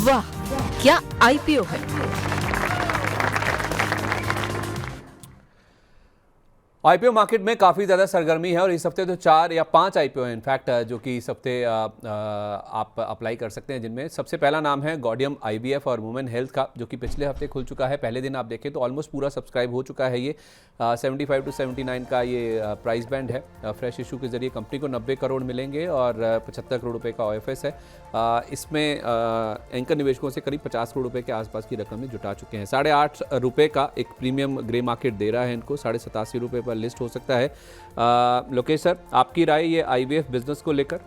वाह, क्या आईपीओ है। आईपीओ मार्केट में काफ़ी ज़्यादा सरगर्मी है और इस हफ्ते तो 4 या 5 आईपीओ हैं इनफैक्ट जो कि इस हफ्ते आप अप्लाई कर सकते हैं, जिनमें सबसे पहला नाम है गॉडियम आईवीएफ और वुमेन हेल्थ का, जो कि पिछले हफ्ते खुल चुका है। पहले दिन आप देखें तो ऑलमोस्ट पूरा सब्सक्राइब हो चुका है। ये 75 to 79 का ये प्राइस बैंड है। फ्रेश इशू के जरिए कंपनी को 90 करोड़ मिलेंगे और 75 करोड़ रुपये का OFS है। इसमें एंकर निवेशकों से करीब 50 करोड़ रुपये के आसपास की रकम में जुटा चुके हैं। 8.5 रुपये का एक प्रीमियम ग्रे मार्केट दे रहा है इनको, 87.5 रुपये पर लिस्ट हो सकता है। लोकेश सर, आपकी राय ये आईवीएफ बिजनेस को लेकर?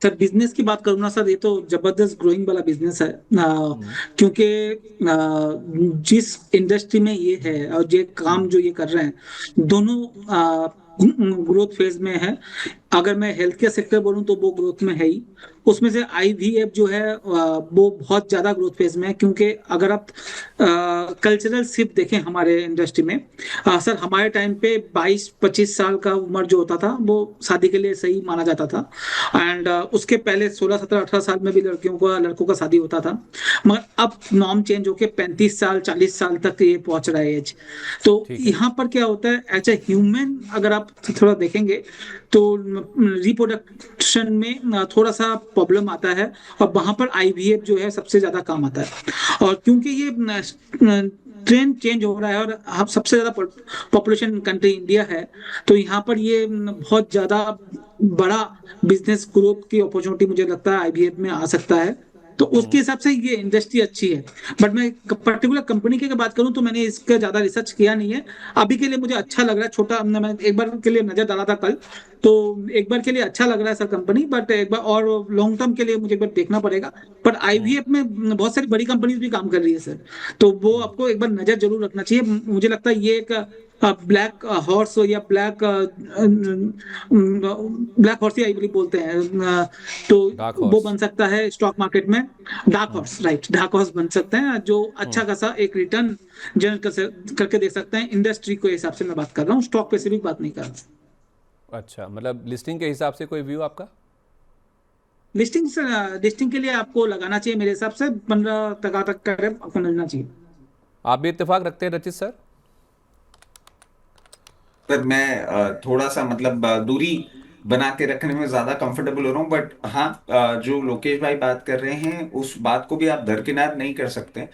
सर बिजनेस की बात करूँ ना सर, ये तो जबरदस्त ग्रोइंग वाला बिजनेस है। क्योंकि जिस इंडस्ट्री में ये है और ये काम जो ये कर रहे हैं दोनों ग्रोथ फेज में है। अगर मैं हेल्थ केयर सेक्टर बोलूं तो वो ग्रोथ में है ही। उसमें से आईवीएफ जो है वो बहुत ज्यादा ग्रोथ फेज में है, क्योंकि अगर आप कल्चरल शिफ्ट देखें हमारे इंडस्ट्री में, सर हमारे टाइम पे 22-25 साल का उम्र जो होता था वो शादी के लिए सही माना जाता था। एंड उसके पहले 16-17-18 साल में भी लड़कों का शादी होता था। मगर अब नॉर्म चेंज होके 35 साल 40 साल तक ये पहुंच रहा है एज। तो यहाँ पर क्या होता है, एज ए ह्यूमन अगर आप थोड़ा देखेंगे तो रिप्रोडक्शन में थोड़ा सा प्रॉब्लम आता है, और वहां पर आईवीएफ जो है सबसे ज्यादा काम आता है। और क्योंकि ये ट्रेंड चेंज हो रहा है और हम सबसे ज्यादा पॉपुलेशन कंट्री इंडिया है, तो यहाँ पर ये बहुत ज्यादा बड़ा बिजनेस ग्रोथ की अपॉर्चुनिटी मुझे लगता है आईवीएफ में आ सकता है। तो उसके हिसाब से ये इंडस्ट्री अच्छी है। बट मैं पर्टिकुलर कंपनी की बात करूं तो मैंने इसका ज्यादा रिसर्च किया नहीं है। अभी के लिए मुझे अच्छा लग रहा है, छोटा मैं एक बार के लिए नजर डाला था कल, तो एक बार के लिए अच्छा लग रहा है सर कंपनी। बट एक बार और लॉन्ग टर्म के लिए मुझे एक बार देखना पड़ेगा। पर आईवीएफ में बहुत सारी बड़ी कंपनीज भी काम कर रही है सर, तो वो आपको एक बार नजर जरूर रखना चाहिए। मुझे लगता है ये एक ब्लैक हॉर्स या black horse he I believe बोलते हैं, तो वो बन सकता है स्टॉक मार्केट में। Dark horse, right, dark horse बन सकते हैं जो अच्छा खासा एक रिटर्न जनरेट करके दे सकते हैं। इंडस्ट्री के हिसाब से मैं बात कर रहा हूँ, स्टॉक पे से भी बात नहीं कर रहा। अच्छा, मतलब लिस्टिंग के हिसाब से कोई व्यू आपका? लिस्टिंग के लिए आपको लगाना चाहिए मेरे हिसाब से 15 टका तक का आपको मिलना चाहिए। आप भी इत्तेफाक रखते हैं रचित सर? पर मैं थोड़ा सा मतलब दूरी बना के रखने में ज्यादा कंफर्टेबल हो रहा हूँ। बट हाँ, जो लोकेश भाई बात कर रहे हैं उस बात को भी आप दरकिनार नहीं कर सकते।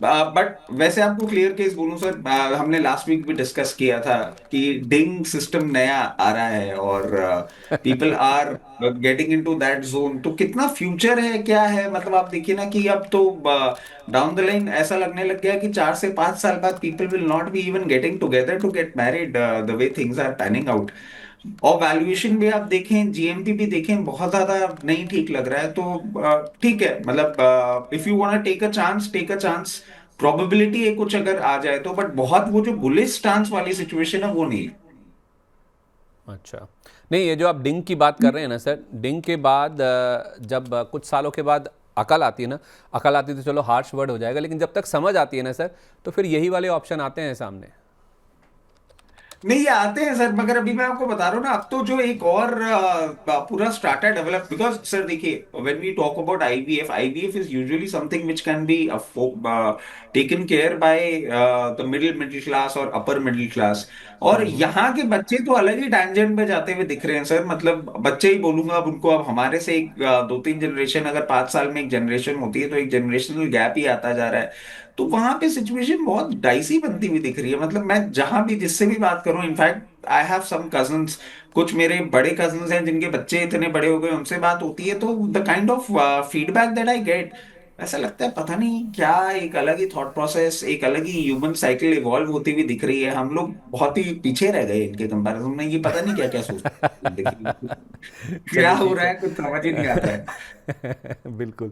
बट वैसे आपको क्लियर केस बोलूं सर, हमने लास्ट वीक भी डिस्कस किया था कि डिंग सिस्टम नया आ रहा है और people are getting into that zone. तो कितना फ्यूचर है, क्या है, मतलब आप देखिए ना कि अब तो डाउन द लाइन ऐसा लगने लग गया कि 4 से 5 साल बाद people will not be even getting together to get married the way things are panning out. और वैल्यूएशन भी आप देखें, जीएमपी भी देखें, बहुत ज्यादा नहीं ठीक लग रहा है। तो ठीक है, मतलब if you want take a chance, take a chance. Probability है कुछ अगर आ जाए तो, बट बहुत वो जो बुलिश स्टांस वाली सिचुएशन है वो नहीं है। अच्छा, नहीं, ये जो आप डिंग की बात कर रहे हैं ना सर, डिंग के बाद जब कुछ सालों के बाद अकल आती है ना, अकल आती तो चलो हार्श वर्ड हो जाएगा, लेकिन जब तक समझ आती है ना सर, तो फिर यही वाले ऑप्शन आते हैं सामने। नहीं, ये आते हैं सर, मगर अभी मैं आपको बता रहा हूँ ना, अब तो जो एक और पूरा स्ट्रैटा डेवलप। बिकॉज सर देखिए, when we talk about IVF, IVF is usually something which can be taken care by the middle class और अपर मिडिल क्लास। और यहाँ के बच्चे तो अलग ही टैंजेंट में जाते हुए दिख रहे हैं सर। मतलब बच्चे ही बोलूंगा अब उनको। अब हमारे से एक 2-3 जनरेशन, अगर 5 साल में एक जनरेशन होती है तो एक जनरेशनल गैप ही आता जा रहा है। तो वहां पे सिचुएशन बहुत डाइसी बनती हुई दिख रही है। मतलब मैं जहां भी जिससे भी बात करूं, in fact I have some cousins, कुछ मेरे बड़े कजन्स हैं जिनके बच्चे इतने बड़े हो गए, उनसे बात होती है तो the kind of feedback that I get, ऐसा लगता है पता नहीं क्या, एक अलग ही थॉट प्रोसेस, एक अलग ही ह्यूमन साइकिल इवॉल्व होती हुई दिख रही है। हम लोग बहुत ही पीछे रह गए इनके कंपैरिजन में। ये पता नहीं क्या क्या सोचते हैं। देखिए क्या चलिए हो ठीक रहा है। है, कुछ समझ ही नहीं आता है। बिल्कुल।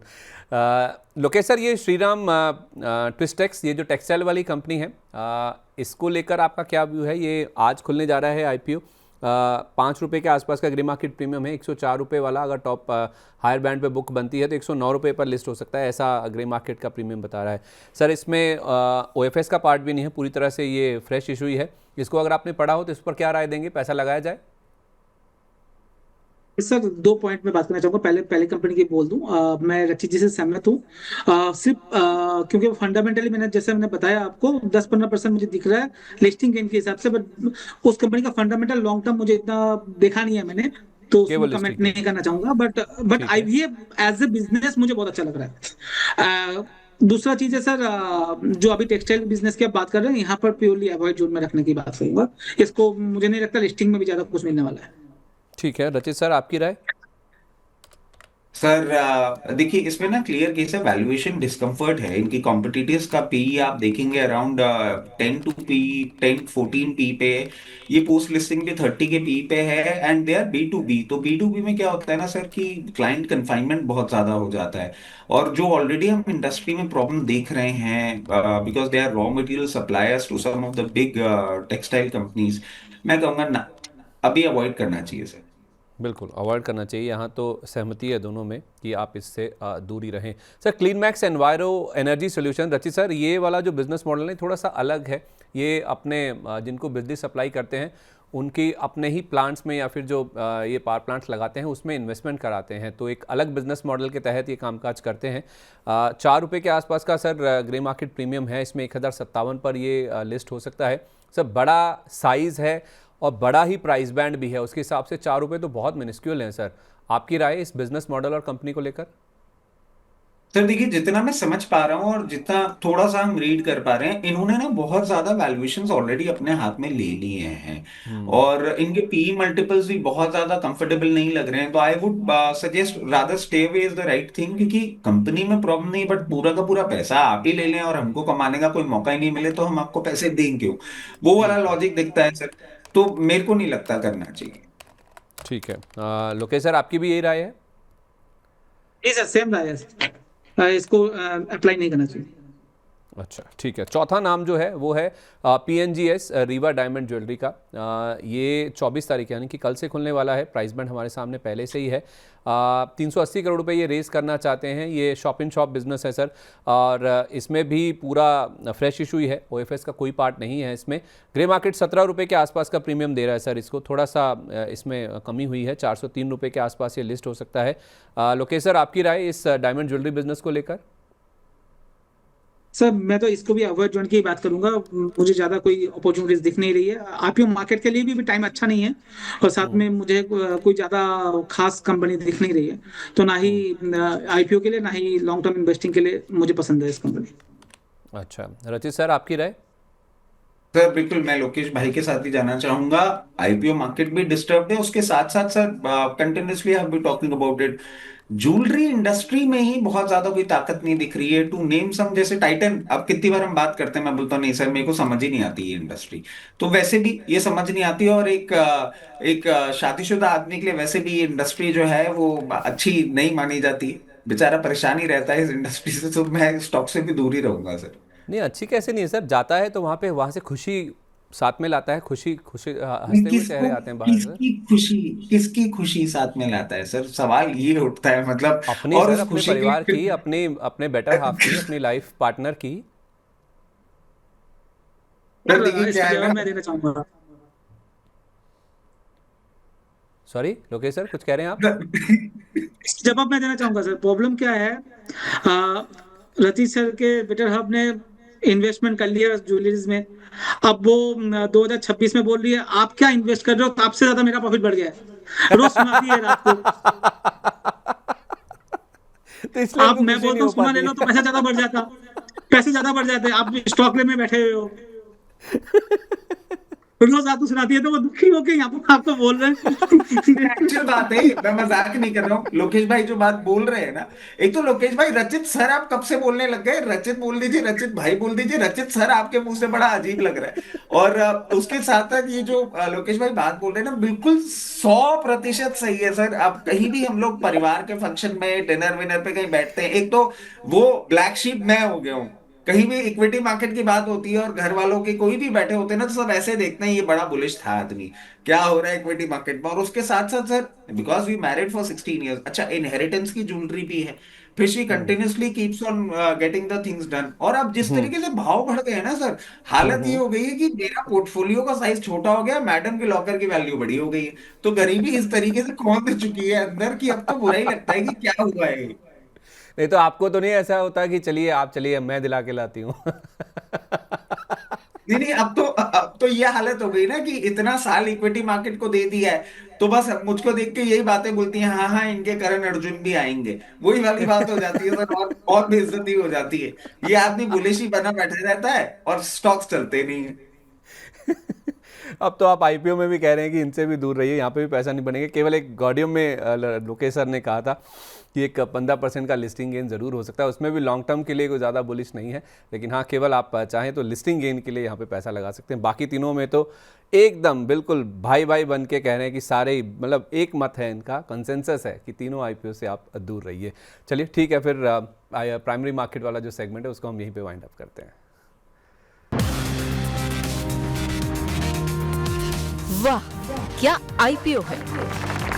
लोकेश सर, ये श्रीराम ट्विस्टेक्स, ये जो टेक्सटाइल वाली कंपनी है, इसको लेकर आपका क्या व्यू है? ये आज खुलने जा रहा है आईपीओ। 5 रुपये के आसपास का ग्रे मार्केट प्रीमियम है। 104 रुपये वाला अगर टॉप हायर बैंड पे बुक बनती है तो 109 रुपये पर लिस्ट हो सकता है, ऐसा ग्रे मार्केट का प्रीमियम बता रहा है। सर इसमें ओएफएस का पार्ट भी नहीं है, पूरी तरह से ये फ्रेश इशू ही है। इसको अगर आपने पढ़ा हो तो इस पर क्या राय देंगे, पैसा लगाया जाए? सर दो पॉइंट में बात करना चाहूंगा। पहले पहले कंपनी की बोल दूं, मैं रचित जी से सहमत हूँ। सिर्फ क्योंकि फंडामेंटली मैंने जैसे मैंने बताया आपको 10-15% मुझे दिख रहा है लिस्टिंग गेन के हिसाब से, बट उस कंपनी का फंडामेंटल लॉन्ग टर्म मुझे इतना देखा नहीं है मैंने, तो उसमें केवल कमेंट लिस्टिंग गेन। नहीं करना चाहूंगा। बट ठीक है। आईवीएफ एज ए बिजनेस मुझे बहुत अच्छा लग रहा है। दूसरा चीज है सर, जो अभी टेक्सटाइल बिजनेस की आप बात कर रहे हैं, यहाँ पर प्योरली अवॉइड जोन में रखने की बात करूंगा। इसको मुझे नहीं लगता लिस्टिंग में भी ज्यादा कुछ मिलने वाला है। ठीक है, रचित सर आपकी राय। सर देखिए, इसमें ना क्लियर केस है, वैल्यूएशन डिस्कम्फर्ट है इनकी। कॉम्पिटिटर्स का पी आप देखेंगे अराउंड 10 to 14 पी पे। ये पोस्ट लिस्टिंग भी 30 के पी पे है, एंड दे आर B2B। तो B2B में क्या होता है ना सर, कि क्लाइंट कन्फाइनमेंट बहुत ज्यादा हो जाता है। और जो ऑलरेडी हम इंडस्ट्री में प्रॉब्लम देख रहे हैं, because they are raw material suppliers to some of the big textile companies, मैं कहूंगा ना, अभी अवॉइड करना चाहिए सर। बिल्कुल अवॉइड करना चाहिए, यहाँ तो सहमति है दोनों में कि आप इससे दूरी रहें। Sir clean max enviro energy solution, रचित सर ये वाला जो बिजनेस मॉडल है थोड़ा सा अलग है। ये अपने जिनको बिजली सप्लाई करते हैं उनकी अपने ही प्लांट्स में या फिर जो ये पावर प्लांट्स लगाते हैं उसमें इन्वेस्टमेंट कराते हैं, तो एक अलग बिजनेस मॉडल के तहत ये कामकाज करते हैं। 4 रुपये के आसपास का सर ग्रे मार्केट प्रीमियम है इसमें, 1057 पर ये लिस्ट हो सकता है। सर बड़ा साइज़ है और बड़ा ही प्राइस बैंड भी है, उसके हिसाब से 4 रुपये तो बहुत मिनिस्क्यूल हैं सर। आपकी राय इस बिजनेस मॉडल और कंपनी को लेकर। सर देखिए, जितना मैं समझ पा रहा हूँ और जितना थोड़ा सा हम रीड कर पा रहे हैं, इन्होंने ना बहुत ज्यादा वैल्यूएशंस ऑलरेडी अपने हाथ में ले लिए हैं। और इनके पी मल्टीपल्स भी बहुत ज्यादा कंफर्टेबल नहीं लग रहे हैं। तो I would suggest rather stay away is the right thing, क्योंकि कंपनी में प्रॉब्लम नहीं, बट पूरा का पूरा पैसा आप ही ले लें और हमको कमाने का कोई मौका ही नहीं मिले तो हम आपको पैसे दें क्यों? वो वाला लॉजिक दिखता है सर। तो मेरे को नहीं लगता करना चाहिए। ठीक है, लोकेश सर आपकी भी यही राय है। जी सर, सेम राय है सर। इसको अप्लाई नहीं करना चाहिए। अच्छा ठीक है, चौथा नाम जो है वो है PNGS रीवा डायमंड ज्वेलरी का। ये 24 तारीख यानी कि कल से खुलने वाला है। प्राइस बैंड हमारे सामने पहले से ही है। 380 करोड़ रुपए ये रेज़ करना चाहते हैं। ये शॉप इन शॉप बिजनेस है सर, और इसमें भी पूरा फ्रेश इशू ही है, OFS का कोई पार्ट नहीं है इसमें। ग्रे मार्केट 17 रुपये के आसपास का प्रीमियम दे रहा है सर इसको, थोड़ा सा इसमें कमी हुई है, 403 रुपये के आसपास ये लिस्ट हो सकता है। लोकेश सर आपकी राय इस डायमंड ज्वेलरी बिजनेस को लेकर। सर मैं तो इसको भी अवॉइड जोन की ही बात करूंगा। मुझे ज्यादा कोई अपॉर्चुनिटीज दिख नहीं रही है। आईपीओ मार्केट के लिए भी टाइम अच्छा नहीं है, और साथ में मुझे कोई ज्यादा खास कंपनी दिख नहीं रही है। तो ना ही आईपीओ के लिए ना ही लॉन्ग टर्म इन्वेस्टिंग के लिए मुझे पसंद है इस कंपनी। अच्छा रचित सर आपकी राय। सर बिल्कुल, मैं लोकेश भाई के साथ ही जाना चाहूंगा। आईपीओ मार्केट भी डिस्टर्ब है, उसके साथ साथ sir continuously I have been talking about it, jewellery industry में ही बहुत ज्यादा कोई ताकत नहीं दिख रही है। टू नेम सम, जैसे टाइटन, अब कितनी बार हम बात करते हैं, मैं बोलता हूँ नहीं सर मेरे को समझ ही नहीं आती ये इंडस्ट्री। तो वैसे भी ये समझ नहीं आती, और एक शादीशुदा आदमी के लिए वैसे भी ये इंडस्ट्री जो है वो अच्छी नहीं मानी जाती। बेचारा परेशान ही रहता है इस इंडस्ट्री से, तो मैं स्टॉक से भी दूर ही रहूंगा सर। नहीं अच्छी कैसे नहीं है सर, जाता है तो वहाँ से खुशी साथ में लाता है, खुशी खुशी हंसते हुए किसको, चेहरे आते हैं बाहर से। किसकी खुशी, किसकी खुशी साथ में लाता है सर? सवाल ये उठता है मतलब। अपनी और सर, उस अपने खुशी के परिवार की, लिए अपने अपने बेटर हाफ की, अपनी लाइफ पार्टनर की। सर देखिए सर क्या इसका है ना। जवाब मैं देना चाहूंगा। सॉरी लोकेश सर कुछ कह रहे हैं आप। इसका जवाब मैं देना चाहूंगा सर। प्रॉब्लम क्या है, रतीश सर के बेटर हब ने इन्वेस्टमेंट कर लिया ज्वेलरीज में। अब वो 2026 में बोल रही है आप क्या इन्वेस्ट कर रहे हो, तो आपसे ज्यादा मेरा प्रॉफिट बढ़ गया है। रोज सुनाती है रात को। तो इसलिए आप, उनको मैं खुशी नहीं बोलता हूँ हो सोना ले पाती। लो तो पैसा ज्यादा बढ़ जाता, पैसे ज्यादा बढ़ जाते, आप स्टॉक ले में बैठे हुए हो। रोज आपको सुनाती है तो वो दुखी होकर यहाँ पर आपको बोल रहे हैं। एक्चुअल बात है, मैं मजाक नहीं कर रहा हूँ। लोकेश भाई जो बात बोल रहे हैं ना, एक तो लोकेश भाई, रचित सर आप कब से बोलने लग गए? रचित बोल दीजिए, रचित भाई बोल दीजिए, रचित सर आपके मुंह से बड़ा अजीब लग रहा है। और उसके साथ साथ ये जो लोकेश भाई बात बोल रहे हैं ना, बिल्कुल 100% सही है सर। आप कहीं भी, हम लोग परिवार के फंक्शन में डिनर विनर पे कहीं बैठते हैं, एक तो वो ब्लैक शीप मैं हो गया हूँ, कहीं भी इक्विटी मार्केट की बात होती है और घर वालों के कोई भी बैठे होते हैं ना, तो सब ऐसे देखते हैं ये बड़ा बुलिश था आदमी, क्या हो रहा है इक्विटी मार्केट में। और उसके साथ साथ sir, because we married for 16 years, अच्छा इनहेरिटेंस की ज्वेलरी भी है, फिर she continuously keeps on getting the things done. और अब जिस हम्म। तरीके से भाव बढ़ गए हैं ना सर, हालत ये हम्म। हो गई है कि मेरा पोर्टफोलियो का साइज छोटा हो गया, मैडम के लॉकर की वैल्यू बड़ी हो गई है। तो गरीबी इस तरीके से खोद चुकी है अंदर कि अब तो बुरा ही लगता है कि क्या हुआ है। नहीं तो आपको तो नहीं ऐसा होता कि चलिए आप चलिए मैं दिला के लाती हूँ? नहीं नहीं, अब तो ये हालत हो गई ना कि इतना साल इक्विटी मार्केट को दे दिया है, तो बस अब मुझको देख के यही बातें बोलती हैं, हाँ हाँ इनके करण अर्जुन भी आएंगे, वही वाली बात हो जाती है सर। और बेइज्जती हो जाती है, ये आदमी बुलिश ही बना बैठा रहता है और स्टॉक्स चलते नहीं है। अब तो आप आईपीओ में भी कह रहे हैं कि इनसे भी दूर रहिए, यहाँ पे भी पैसा नहीं बनेगा। केवल एक गॉडियम में लोकेश सर ने कहा था कि एक 15% का लिस्टिंग गेन जरूर हो सकता है, उसमें भी लॉन्ग टर्म के लिए कोई ज़्यादा बुलिश नहीं है, लेकिन हाँ केवल आप चाहें तो लिस्टिंग गेन के लिए यहाँ पे पैसा लगा सकते हैं। बाकी तीनों में तो एकदम बिल्कुल भाई भाई बन के कह रहे हैं कि सारे ही मतलब एक मत है, इनका कंसेंसस है कि तीनों आईपीओ से आप दूर रहिए। चलिए ठीक है, फिर प्राइमरी मार्केट वाला जो सेगमेंट है उसको हम यहीं पर वाइंड अप करते हैं। वाह, क्या आईपीओ है।